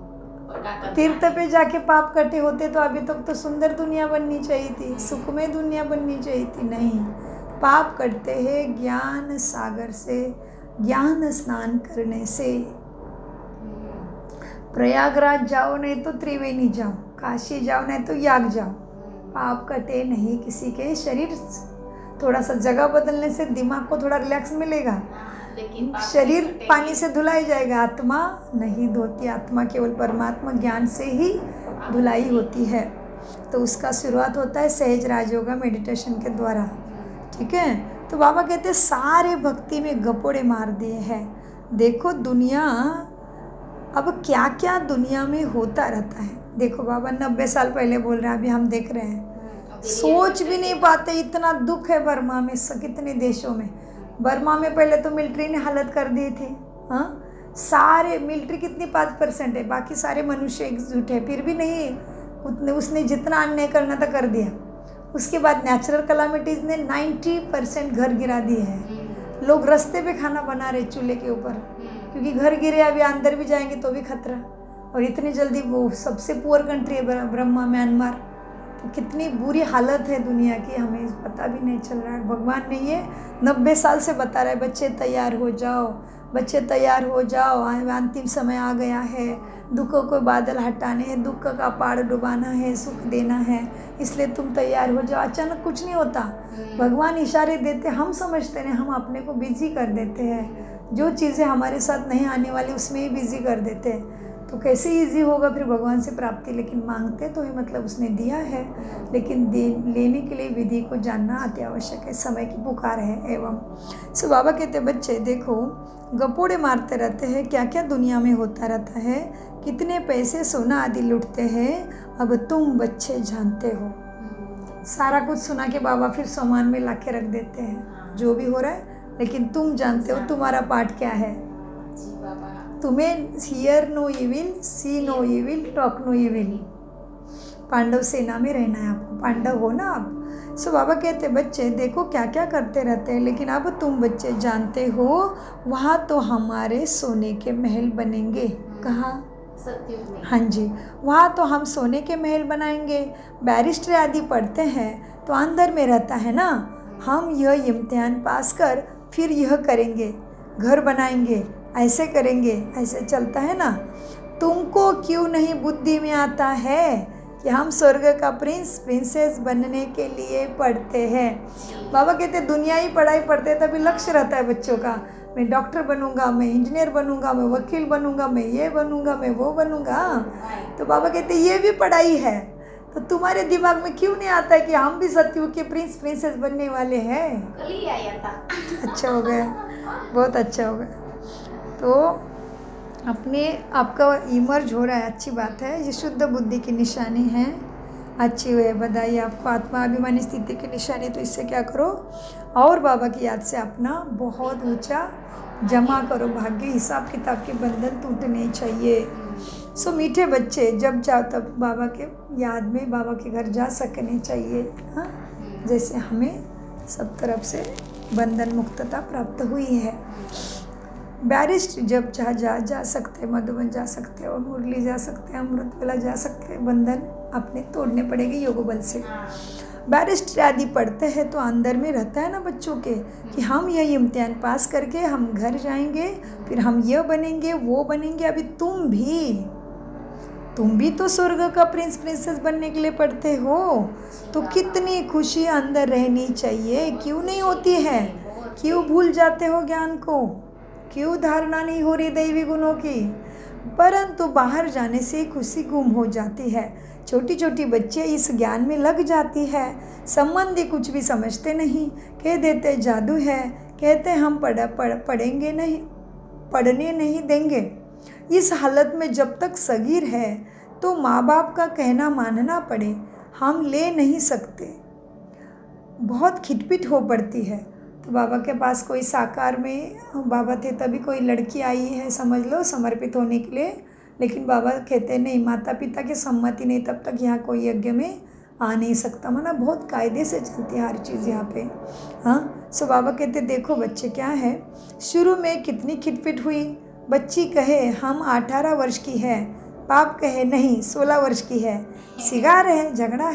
तीर्थ पे जाके पाप कटे होते तो अभी तक तो सुंदर दुनिया बननी चाहिए थी, सुखमय दुनिया बननी चाहिए थी। नहीं, पाप कटते हैं ज्ञान सागर से, ज्ञान स्नान करने से। प्रयागराज जाओ नहीं तो त्रिवेणी जाओ, काशी जाओ नहीं तो याग जाओ, पाप कटे नहीं किसी के। शरीर थोड़ा सा जगह बदलने से दिमाग को थोड़ा रिलैक्स मिलेगा,
लेकिन
शरीर पानी से धुलाई जाएगा, आत्मा नहीं धोती। आत्मा केवल परमात्मा ज्ञान से ही धुलाई होती है। तो उसका शुरुआत होता है सहज राजयोगा मेडिटेशन के द्वारा। ठीक है, तो बाबा कहते हैं सारे भक्ति में गपोड़े मार दिए हैं। देखो दुनिया, अब क्या क्या दुनिया में होता रहता है। देखो बाबा 90 साल पहले बोल रहे हैं, अभी हम देख रहे हैं, सोच भी नहीं पाते इतना दुख है बर्मा में, कितने देशों में। बर्मा में पहले तो मिलिट्री ने हालत कर दी थी। हाँ, सारे मिलिट्री कितनी 5% है, बाकी सारे मनुष्य एकजुट है, फिर भी नहीं उतने, उसने जितना अन्याय करना था कर दिया। उसके बाद नेचुरल कलामिटीज़ ने 90% घर गिरा दिए हैं। लोग रास्ते पे खाना बना रहे चूल्हे के ऊपर, क्योंकि घर गिरे, अभी अंदर भी जाएंगे तो भी खतरा। और इतनी जल्दी, वो सबसे पुअर कंट्री है ब्रह्मा, म्यांमार। तो कितनी बुरी हालत है दुनिया की, हमें पता भी नहीं चल रहा है। भगवान ने ये 90 साल से बता रहा है, बच्चे तैयार हो जाओ, बच्चे तैयार हो जाओ, अंतिम समय आ गया है, दुखों को बादल हटाने हैं, दुख का पहाड़ डुबाना है, सुख देना है, इसलिए तुम तैयार हो जाओ। अचानक कुछ नहीं होता, भगवान इशारे देते, हम समझते हैं, हम अपने को बिजी कर देते हैं, जो चीज़ें हमारे साथ नहीं आने वाली उसमें ही बिजी कर देते हैं। तो कैसे इजी होगा फिर भगवान से प्राप्ति? लेकिन मांगते तो है, मतलब उसने दिया है, लेकिन लेने के लिए विधि को जानना अति आवश्यक है, समय की पुकार है। एवं सो बाबा कहते बच्चे देखो, गपोड़े मारते रहते हैं, क्या क्या दुनिया में होता रहता है, कितने पैसे सोना आदि लुटते हैं, अब तुम बच्चे जानते हो। सारा कुछ सुना के बाबा फिर सामान में ला के रख देते हैं, जो भी हो रहा है, लेकिन तुम जानते हो तुम्हारा पार्ट क्या है। तुम्हें hear no evil, see no evil, talk no evil. पांडव सेना में रहना है आपको, पांडव हो ना आप। सो बाबा कहते बच्चे देखो क्या क्या करते रहते हैं, लेकिन अब तुम बच्चे जानते हो वहाँ तो हमारे सोने के महल बनेंगे। कहाँ?
सत्युग में।
हाँ जी, वहाँ तो हम सोने के महल बनाएंगे। बैरिस्टर आदि पढ़ते हैं तो अंदर में रहता है ना, हम यह इम्तिहान पास कर फिर यह करेंगे, घर बनाएंगे, ऐसे करेंगे, ऐसे चलता है ना। तुमको क्यों नहीं बुद्धि में आता है कि हम स्वर्ग का प्रिंस प्रिंसेस बनने के लिए पढ़ते हैं। बाबा कहते दुनिया ही पढ़ाई पढ़ते हैं, तभी लक्ष्य रहता है बच्चों का, मैं डॉक्टर बनूंगा, मैं इंजीनियर बनूंगा, मैं वकील बनूंगा, मैं ये बनूंगा, मैं वो बनूंगा। तो बाबा कहते ये भी पढ़ाई है, तो तुम्हारे दिमाग में क्यों नहीं आता है कि हम भी सत्युग के प्रिंस प्रिंसेस बनने वाले हैं?
कल ही आया था।
अच्छा हो गया, बहुत अच्छा हो गया। तो अपने आपका इमर्ज हो रहा है, अच्छी बात है, ये शुद्ध बुद्धि की निशानी है, अच्छी है, बधाई आपको। आत्माभिमानी स्थिति की निशानी, तो इससे क्या करो, और बाबा की याद से अपना बहुत ऊंचा जमा करो भाग्य, हिसाब किताब के बंधन टूटने चाहिए। सो मीठे बच्चे जब जाओ तब बाबा के याद में बाबा के घर जा सकने चाहिए। हाँ, जैसे हमें सब तरफ से बंधन मुक्तता प्राप्त हुई है। बैरिस्ट जब जा सकते, मधुबन जा सकते और मुरली जा सकते, अमृत वेला जा सकते, बंधन अपने तोड़ने पड़ेंगे योग बल से। बैरिस्टर आदि पढ़ते हैं तो अंदर में रहता है ना बच्चों के कि हम यह इम्तिहान पास करके हम घर जाएंगे, फिर हम यह बनेंगे, वो बनेंगे। अभी तुम भी तो स्वर्ग का प्रिंस प्रिंसेस बनने के लिए पढ़ते हो, तो कितनी खुशी अंदर रहनी चाहिए, क्यों नहीं होती है? क्यों भूल जाते हो ज्ञान को? क्यों धारणा नहीं हो रही दैवी गुणों की? परंतु बाहर जाने से खुशी गुम हो जाती है। छोटी छोटी बच्चे इस ज्ञान में लग जाती है, संबंधी कुछ भी समझते नहीं, कह देते जादू है, कहते हम पढ़ेंगे नहीं, पढ़ने नहीं देंगे। इस हालत में जब तक सगीर है तो माँ बाप का कहना मानना पड़े, हम ले नहीं सकते, बहुत खिटपिट हो पड़ती है। तो बाबा के पास कोई साकार में बाबा थे, तभी कोई लड़की आई है समझ लो समर्पित होने के लिए, लेकिन बाबा कहते नहीं, माता पिता की सम्मति नहीं तब तक यहाँ कोई यज्ञ में आ नहीं सकता। माना बहुत कायदे से चलती है हर चीज़ यहाँ पे। हाँ, सो बाबा कहते देखो बच्चे क्या है, शुरू में कितनी खिटपिट हुई। बच्ची कहे हम 18 वर्ष की है, बाप कहे नहीं 16 वर्ष की है, सिगार है, झगड़ा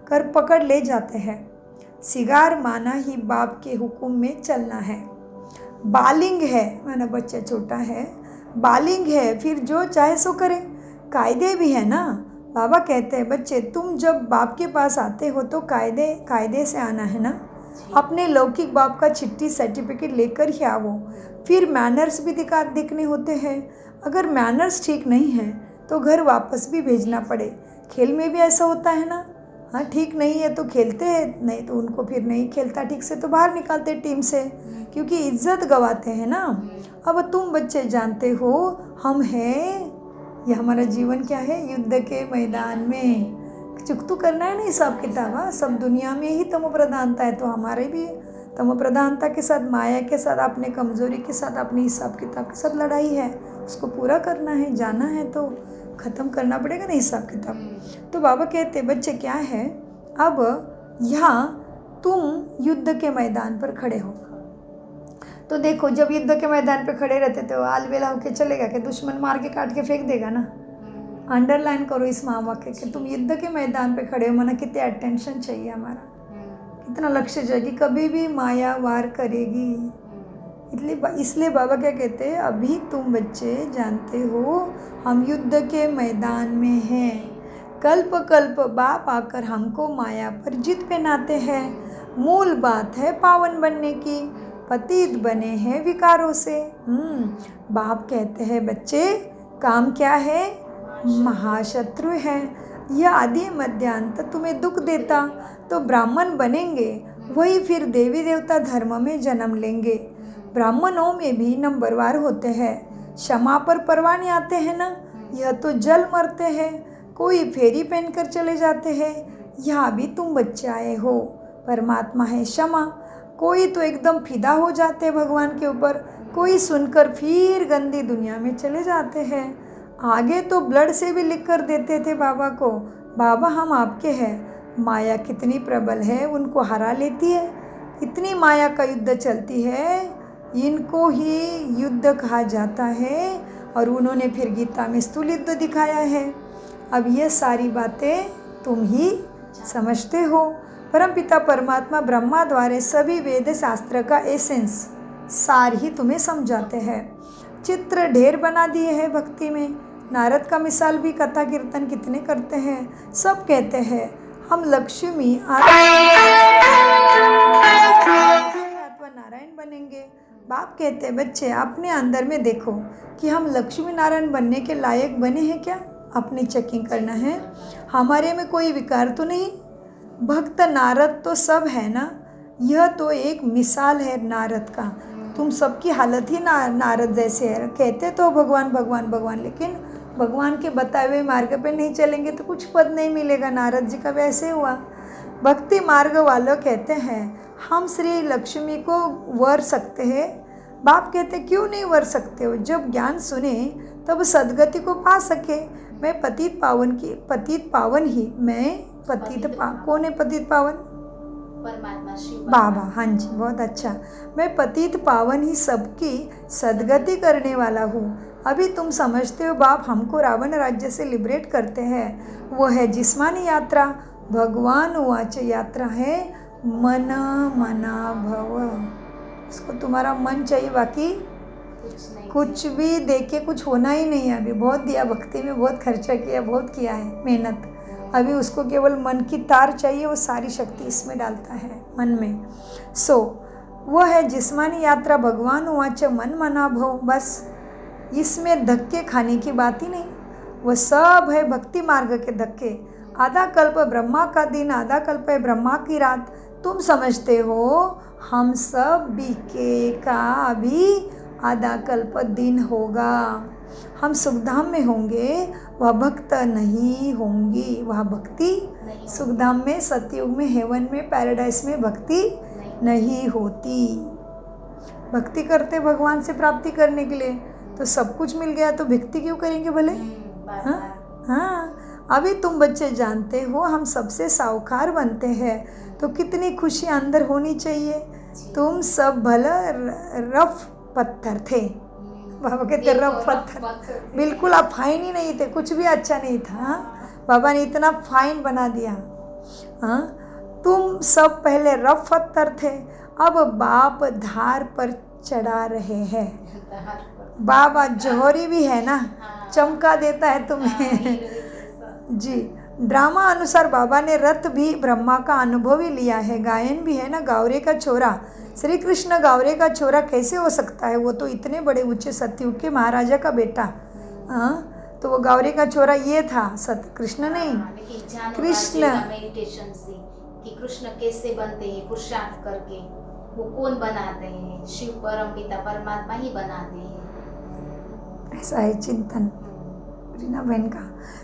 कर पकड़ ले जाते हैं। सिगार माना ही बाप के हुक्म में चलना है। बालिंग है, माना बच्चा छोटा है, बालिंग है, फिर जो चाहे सो करे, कायदे भी है ना। बाबा कहते हैं बच्चे तुम जब बाप के पास आते हो तो कायदे से आना है ना। अपने लौकिक बाप का चिट्ठी सर्टिफिकेट लेकर ही आओ। फिर मैनर्स भी दिखने होते हैं। अगर मैनर्स ठीक नहीं है तो घर वापस भी भेजना पड़े। खेल में भी ऐसा होता है ना। हाँ, ठीक नहीं है तो खेलते हैं, नहीं तो उनको फिर नहीं खेलता ठीक से तो बाहर निकालते टीम से, क्योंकि इज्जत गवाते हैं ना। अब तुम बच्चे जानते हो हम हैं, ये हमारा जीवन क्या है, युद्ध के मैदान में चुकतू करना है ना हिसाब किताब। हाँ, सब दुनिया में ही तमो प्रधानता है, तो हमारे भी तमो प्रधानता के साथ, माया के साथ, अपने कमज़ोरी के साथ, अपने हिसाब किताब के साथ लड़ाई है। उसको पूरा करना है, जाना है तो ख़त्म करना पड़ेगा ना हिसाब किताब। तो बाबा कहते बच्चे क्या है, अब यहाँ तुम युद्ध के मैदान पर खड़े हो। तो देखो जब युद्ध के मैदान पर खड़े रहते तो आलबेला होके चलेगा कि दुश्मन मार के काट के फेंक देगा ना। अंडरलाइन करो इस महावाक्य के, तुम युद्ध के मैदान पे खड़े हो, माना कितने अटेंशन चाहिए हमारा, कितना लक्ष्य चाहिए, कभी भी माया वार करेगी। इसलिए बाबा क्या कहते हैं, अभी तुम बच्चे जानते हो हम युद्ध के मैदान में हैं। कल्प कल्प बाप आकर हमको माया पर जीत पहनाते हैं। मूल बात है पावन बनने की, पतित बने हैं विकारों से। बाप कहते हैं बच्चे काम क्या है, महाशत्रु है। यह आदि मध्यांत तुम्हें दुख देता तो ब्राह्मण बनेंगे, वही फिर देवी देवता धर्म में जन्म लेंगे। ब्राह्मणों में भी नंबरवार होते हैं, क्षमा पर परवाने आते हैं ना। यह तो जल मरते हैं, कोई फेरी पहनकर चले जाते हैं। यहाँ भी तुम बच्चे आए हो, परमात्मा है क्षमा। कोई तो एकदम फिदा हो जाते हैं भगवान के ऊपर, कोई सुनकर फिर गंदी दुनिया में चले जाते हैं। आगे तो ब्लड से भी लिख कर देते थे बाबा को, बाबा हम आपके हैं। माया कितनी प्रबल है, उनको हरा लेती है। इतनी माया का युद्ध चलती है, इनको ही युद्ध कहा जाता है। और उन्होंने फिर गीता में स्थूल युद्ध दिखाया है। अब ये सारी बातें तुम ही समझते हो। परमपिता परमात्मा ब्रह्मा द्वारा सभी वेद शास्त्र का एसेंस सार ही तुम्हें समझाते हैं। चित्र ढेर बना दिए हैं भक्ति में। नारद का मिसाल भी कथा कीर्तन कितने करते हैं। सब कहते हैं हम लक्ष्मी अथवा नारायण बनेंगे। बाप कहते हैं बच्चे अपने अंदर में देखो कि हम लक्ष्मी नारायण बनने के लायक बने हैं क्या। अपनी चेकिंग करना है, हमारे में कोई विकार तो नहीं। भक्त नारद तो सब है ना, यह तो एक मिसाल है नारद का। तुम सबकी हालत ही नारद जैसे है। कहते तो भगवान भगवान भगवान, लेकिन भगवान के बताए हुए मार्ग पे नहीं चलेंगे तो कुछ पद नहीं मिलेगा। नारद जी का वैसे हुआ। भक्ति मार्ग वालों कहते हैं हम श्री लक्ष्मी को वर सकते हैं। बाप कहते क्यों नहीं वर सकते हो, जब ज्ञान सुने तब सदगति को पा सके। मैं पतित पावन ही, मैं कौन है पतित पावन?
परमात्मा शिव
बाबा। हाँ जी, बहुत अच्छा। मैं पतित पावन ही सबकी सदगति करने वाला हूँ। अभी तुम समझते हो बाप हमको रावण राज्य से लिबरेट करते हैं। वो है जिस्मानी यात्रा। भगवान उवाच यात्रा है मन मना भव। इसको तुम्हारा मन चाहिए, बाकी कुछ भी देके कुछ होना ही नहीं है। अभी बहुत दिया भक्ति में, बहुत खर्चा किया, बहुत किया है मेहनत। अभी उसको केवल मन की तार चाहिए, वो सारी शक्ति इसमें डालता है मन में। वो है जिस्मानी यात्रा। भगवान उवाच मन मना भव। बस इसमें धक्के खाने की बात ही नहीं, वो सब है भक्ति मार्ग के धक्के। आधा कल्प ब्रह्मा का दिन, आधा कल्प है ब्रह्मा की रात। तुम समझते हो हम सब बीके का अभी आधा कल्प दिन होगा। हम सुखधाम में होंगे, वह भक्त नहीं होंगी, वह भक्ति
नहीं
सुखधाम में, सतयुग में, हेवन में, पैराडाइस में भक्ति नहीं होती। भक्ति करते भगवान से प्राप्ति करने के लिए, तो सब कुछ मिल गया तो भक्ति क्यों करेंगे भले? हाँ, अभी तुम बच्चे जानते हो हम सबसे साहूकार बनते हैं, तो कितनी खुशी अंदर होनी चाहिए। तुम सब भला रफ पत्थर थे, बाबा कहते रफ पत्थर, बिल्कुल आप फाइन ही नहीं थे, कुछ भी अच्छा नहीं था। बाबा ने इतना फाइन बना दिया। हाँ, तुम सब पहले रफ पत्थर थे, अब बाप धार पर चढ़ा रहे हैं। बाबा जौहरी भी है ना, चमका देता है तुम्हें। जी, ड्रामा अनुसार बाबा ने रथ भी ब्रह्मा का अनुभव ही लिया है। गायन भी है ना, गावरे का छोरा, श्री कृष्ण गावरे का छोरा कैसे हो सकता है? वो तो इतने बड़े ऊंचे सतयुग के महाराजा का बेटा। हाँ, तो वो गावरे का छोरा ये था, कृष्ण नहीं। कृष्ण
मेडिटेशन से कि कृष्ण कैसे बनते हैं, पुरुषार्थ करके वो कौन बनाते हैं? शिव परम पिता परमात्मा ही बनाते हैं।
ऐसा है चिंतन रीना बहन का।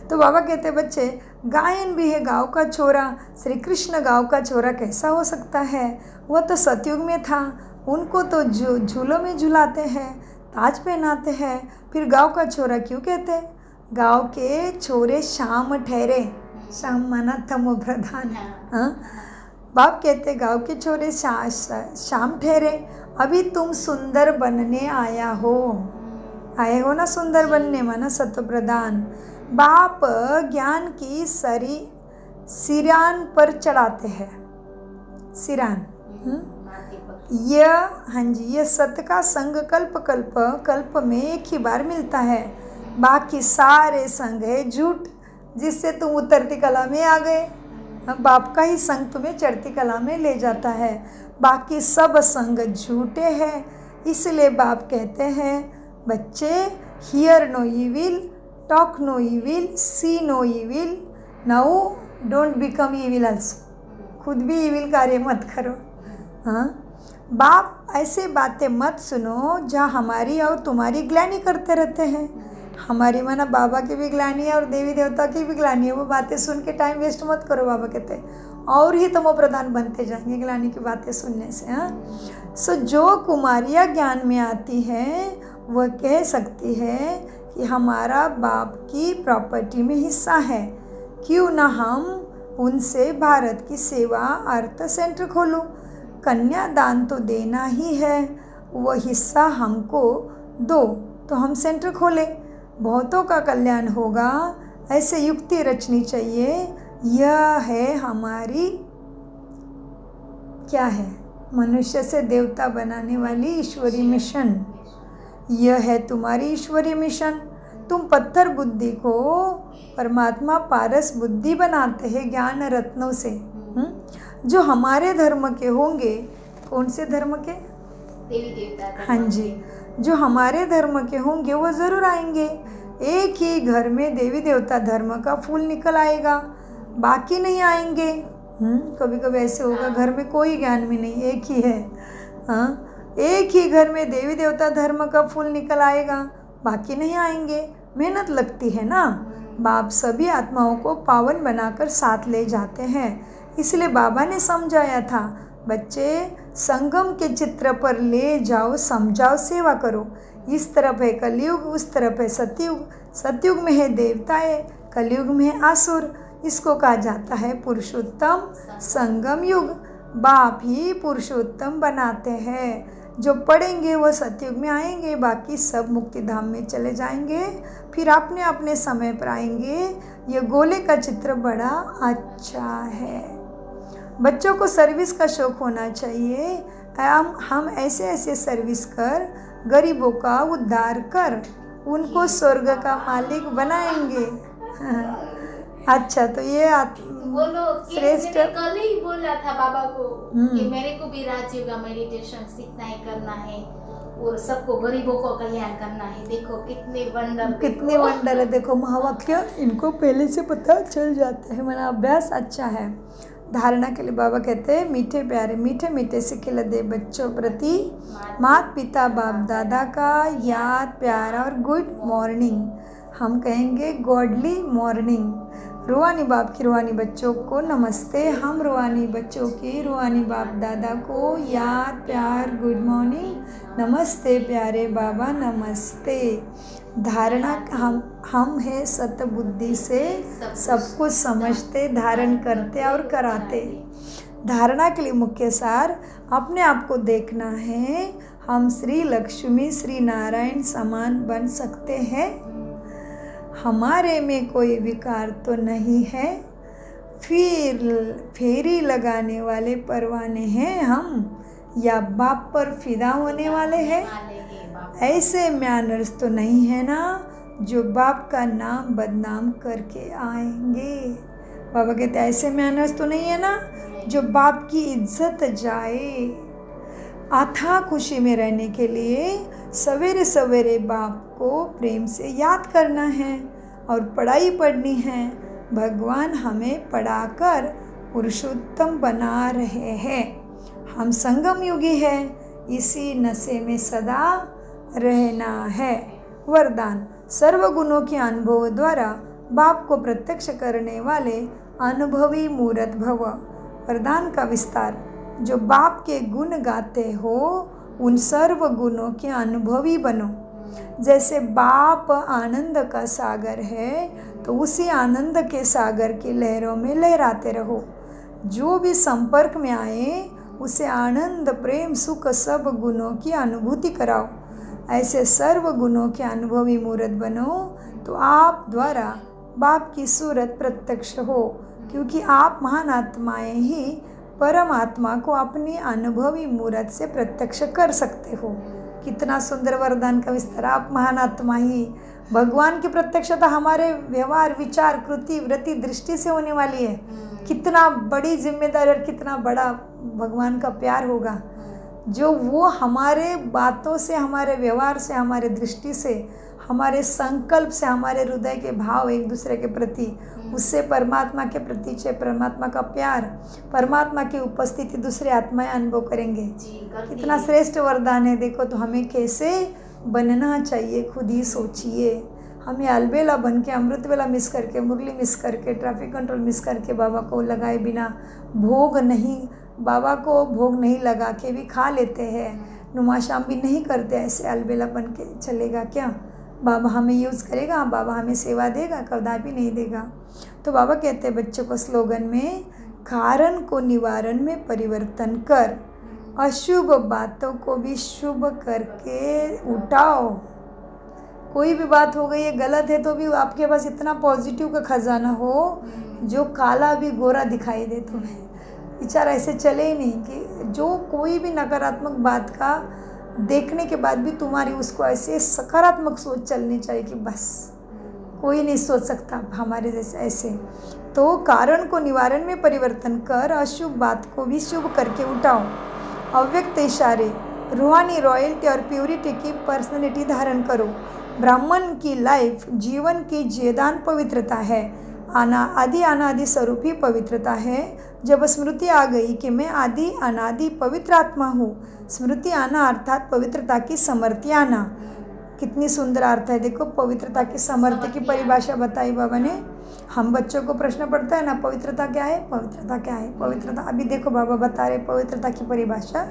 तो बाबा कहते बच्चे, गायन भी है, गाँव का छोरा, श्री कृष्ण गाँव का छोरा कैसा हो सकता है? वह तो सतयुग में था, उनको तो झूलों में झुलाते हैं, ताज पहनाते हैं, फिर गाँव का छोरा क्यों कहते? गाँव के छोरे शाम ठहरे, शाम माना तमो प्रधान। हाँ, बाप कहते गाँव के छोरे शाम ठहरे, अभी तुम सुंदर बनने आया हो, आए हो ना, सुंदर बनने माना सत्व प्रधान। बाप ज्ञान की सिरान पर चढ़ाते हैं, सिरान। यह, हाँ जी, यह सत्य का संग कल्प में एक ही बार मिलता है, बाकी सारे संग है झूठ, जिससे तुम उतरती कला में आ गए। बाप का ही संग तुम्हें चढ़ती कला में ले जाता है, बाकी सब संग झूठे हैं। इसलिए बाप कहते हैं बच्चे, hear no evil, talk no evil, see no evil, now don't become evil also. खुद भी इविल कार्य मत करो। हाँ, बाप ऐसे बातें मत सुनो जहाँ हमारी और तुम्हारी ग्लानि करते रहते हैं। हमारी माना बाबा की भी ग्लानि है और देवी देवता की भी ग्लानि है। वो बातें सुन के टाइम वेस्ट मत करो, बाबा कहते हैं, और ही तमो प्रधान बनते जाएंगे ग्लानि की बातें सुनने से। हाँ, सो जो कुमारियाँ ज्ञान में आती हैं वह कह सकती है कि हमारा बाप की प्रॉपर्टी में हिस्सा है, क्यों ना हम उनसे भारत की सेवा अर्थ सेंटर खोलूं। कन्यादान तो देना ही है, वो हिस्सा हमको दो तो हम सेंटर खोले, बहुतों का कल्याण होगा। ऐसे युक्ति रचनी चाहिए। यह है हमारी, क्या है, मनुष्य से देवता बनाने वाली ईश्वरी मिशन। यह है तुम्हारी ईश्वरी मिशन। तुम पत्थर बुद्धि को परमात्मा पारस बुद्धि बनाते हैं ज्ञान रत्नों से। जो हमारे धर्म के होंगे, कौन से धर्म के?
देवी देवता।
हाँ जी, जो हमारे धर्म के होंगे वो ज़रूर आएंगे। एक ही घर में देवी देवता धर्म का फूल निकल आएगा, बाकी नहीं आएंगे। कभी कभी ऐसे होगा घर में कोई ज्ञान में नहीं, एक ही है। हाँ, एक ही घर में देवी देवता धर्म का फूल निकल आएगा, बाकी नहीं आएंगे। मेहनत लगती है ना। बाप सभी आत्माओं को पावन बनाकर साथ ले जाते हैं। इसलिए बाबा ने समझाया था, बच्चे संगम के चित्र पर ले जाओ, समझाओ, सेवा करो। इस तरफ है कलयुग, उस तरफ है सतयुग। सतयुग में है देवताएं, कलयुग में है आसुर। इसको कहा जाता है पुरुषोत्तम संगम युग। बाप ही पुरुषोत्तम बनाते हैं। जो पढ़ेंगे वो सतयुग में आएंगे, बाकी सब मुक्ति धाम में चले जाएंगे, फिर अपने अपने समय पर आएंगे। ये गोले का चित्र बड़ा अच्छा है। बच्चों को सर्विस का शौक होना चाहिए। हम ऐसे ऐसे सर्विस कर गरीबों का उद्धार कर उनको स्वर्ग का मालिक बनाएंगे। अच्छा, तो ये
बोलो
श्रेष्ठ।
कल ही बोला था बाबा को कि मेरे को भी राजयोग का मेडिटेशन सीखना है, करना है और सबको गरीबों को कल्याण करना है। देखो कितने वंडर है। देखो महावाक्य इनको पहले से पता चल जाता है, मेरा अभ्यास अच्छा है।
धारणा के लिए बाबा कहते हैं मीठे प्यारे मीठे मीठे से खिलते बच्चों प्रति माता पिता बाप दादा का याद प्यार और गुड मॉर्निंग। हम कहेंगे गॉडली मॉर्निंग। रूहानी बाप की रूहानी बच्चों को नमस्ते। हम रूहानी बच्चों की रूहानी बाप दादा को याद प्यार गुड मॉर्निंग नमस्ते प्यारे बाबा नमस्ते। धारणा हम है सत बुद्धि से सब कुछ समझते धारण करते और कराते। धारणा के लिए मुख्य सार अपने आप को देखना है। हम श्री लक्ष्मी श्री नारायण समान बन सकते हैं। हमारे में कोई विकार तो नहीं है। फिर फेरी लगाने वाले परवाने हैं हम या बाप पर फिदा होने वाले हैं। ऐसे मैनर्स तो नहीं है ना जो बाप का नाम बदनाम करके आएंगे। बाबा कहते ऐसे मैनर्स तो नहीं है ना जो बाप की इज्जत जाए। अथाह खुशी में रहने के लिए सवेरे सवेरे बाप को प्रेम से याद करना है और पढ़ाई पढ़नी है। भगवान हमें पढ़ाकर पुरुषोत्तम बना रहे हैं। हम संगम युगी हैं, इसी नशे में सदा रहना है। वरदान सर्व गुणों के अनुभव द्वारा बाप को प्रत्यक्ष करने वाले अनुभवी मूर्त भव। वरदान का विस्तार जो बाप के गुण गाते हो उन सर्व गुणों के अनुभवी बनो। जैसे बाप आनंद का सागर है तो उसी आनंद के सागर की लहरों में लहराते रहो। जो भी संपर्क में आए उसे आनंद प्रेम सुख सब गुणों की अनुभूति कराओ। ऐसे सर्व गुणों के अनुभवी मूर्त बनो तो आप द्वारा बाप की सूरत प्रत्यक्ष हो, क्योंकि आप महान आत्माएं ही परमात्मा को अपनी अनुभवी मूर्त से प्रत्यक्ष कर सकते हो। कितना सुंदर वरदान का विस्तार। आप महान आत्मा ही। भगवान की प्रत्यक्षता हमारे व्यवहार विचार कृति वृत्ति दृष्टि से होने वाली है। कितना बड़ी जिम्मेदारी और कितना बड़ा भगवान का प्यार होगा जो वो हमारे बातों से हमारे व्यवहार से हमारे दृष्टि से हमारे संकल्प से हमारे हृदय के भाव एक दूसरे के प्रति उससे परमात्मा के प्रति परमात्मा का प्यार परमात्मा की उपस्थिति दूसरे आत्माएं अनुभव करेंगे। कितना श्रेष्ठ वरदान है। देखो तो हमें कैसे बनना चाहिए खुद ही सोचिए। हमें अलबेला बन के अमृत वेला मिस करके मुरली मिस करके ट्रैफिक कंट्रोल मिस करके बाबा को लगाए बिना भोग नहीं बाबा को भोग नहीं लगा के भी खा लेते हैं। नुमाशाम भी नहीं करते। ऐसे अलबेला बन के चलेगा क्या? बाबा हमें यूज़ करेगा, बाबा हमें सेवा देगा? कदापि नहीं देगा। तो बाबा कहते हैं बच्चों को स्लोगन में कारण को निवारण में परिवर्तन कर, अशुभ बातों को भी शुभ करके उठाओ। कोई भी बात हो गई है गलत है तो भी आपके पास इतना पॉजिटिव का खजाना हो जो काला भी गोरा दिखाई दे तुम्हें। विचार ऐसे चले ही नहीं कि जो कोई भी नकारात्मक बात का देखने के बाद भी तुम्हारी उसको ऐसे सकारात्मक सोच चलनी चाहिए कि बस कोई नहीं सोच सकता हमारे जैसे ऐसे। तो कारण को निवारण में परिवर्तन कर, अशुभ बात को भी शुभ करके उठाओ। अव्यक्त इशारे, रूहानी रॉयल्टी और प्योरिटी की पर्सनैलिटी धारण करो। ब्राह्मण की लाइफ जीवन की जेदान पवित्रता है। आदि अनादि स्वरूप ही पवित्रता है। जब स्मृति आ गई कि मैं आदि अनादि पवित्र आत्मा हूँ, स्मृति आना अर्थात पवित्रता की समर्थी आना। कितनी सुंदर अर्थ है। देखो पवित्रता की समर्थी की परिभाषा बताई बाबा ने। हम बच्चों को प्रश्न पड़ता है ना पवित्रता क्या है, पवित्रता क्या है, पवित्रता। अभी देखो बाबा बता रहे पवित्रता की परिभाषा।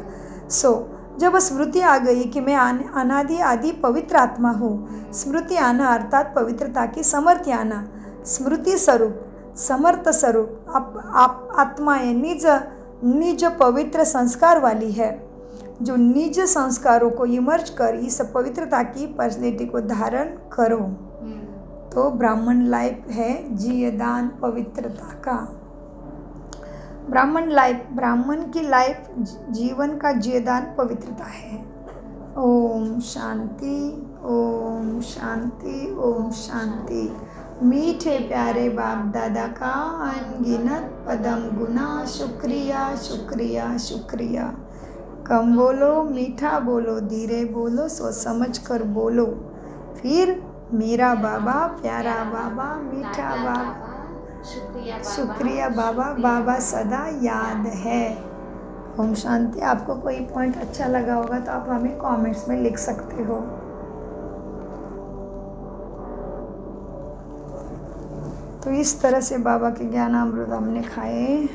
जब स्मृति आ गई कि मैं अनादि आदि पवित्र आत्मा हूँ, स्मृति आना अर्थात पवित्रता की समर्थी आना। स्मृति स्वरूप समर्थ स्वरूप आप आत्माएं निज पवित्र संस्कार वाली है जो निज संस्कारों को इमर्ज कर इस पवित्रता की पर्सनैलिटी को धारण करो। तो ब्राह्मण लाइफ है जीयदान पवित्रता का। ब्राह्मण की लाइफ जीवन का जीयदान पवित्रता है। ओम शांति ओम शांति ओम शांति। मीठे प्यारे बाप दादा का अनगिनत पदम गुना शुक्रिया शुक्रिया शुक्रिया। कम बोलो, मीठा बोलो, धीरे बोलो, सोच समझ कर बोलो। फिर मेरा बाबा, प्यारा बाबा, मीठा बाबा, शुक्रिया बाबा, बाबा सदा याद है। ओम शांति। आपको कोई पॉइंट अच्छा लगा होगा तो आप हमें कमेंट्स में लिख सकते हो। तो इस तरह से बाबा के ज्ञानामृत हमने खाए।